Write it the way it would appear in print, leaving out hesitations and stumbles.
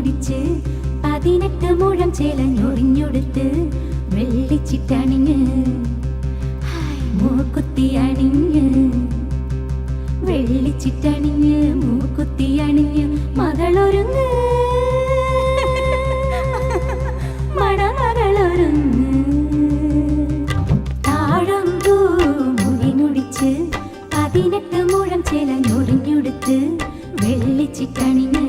മുടിച്ച് 18 മുഴം ചേലഞ്ഞൊറിഞ്ഞൊടുത്ത് വെള്ളിച്ചിട്ടണിഞ്ഞ് മൂക്കുത്തി അണിഞ്ഞ് വെള്ളിച്ചിട്ടണിഞ്ഞ് മൂക്കുത്തി അണിഞ്ഞ് മകളൊരുങ്ങ് മണമകളൊരുങ്ങ് താഴമ്പൂ മുടി മുടിച്ച് 18 മുഴം ചേലഞ്ഞൊറിഞ്ഞൊടുത്ത് വെള്ളിച്ചിട്ടണിഞ്ഞ്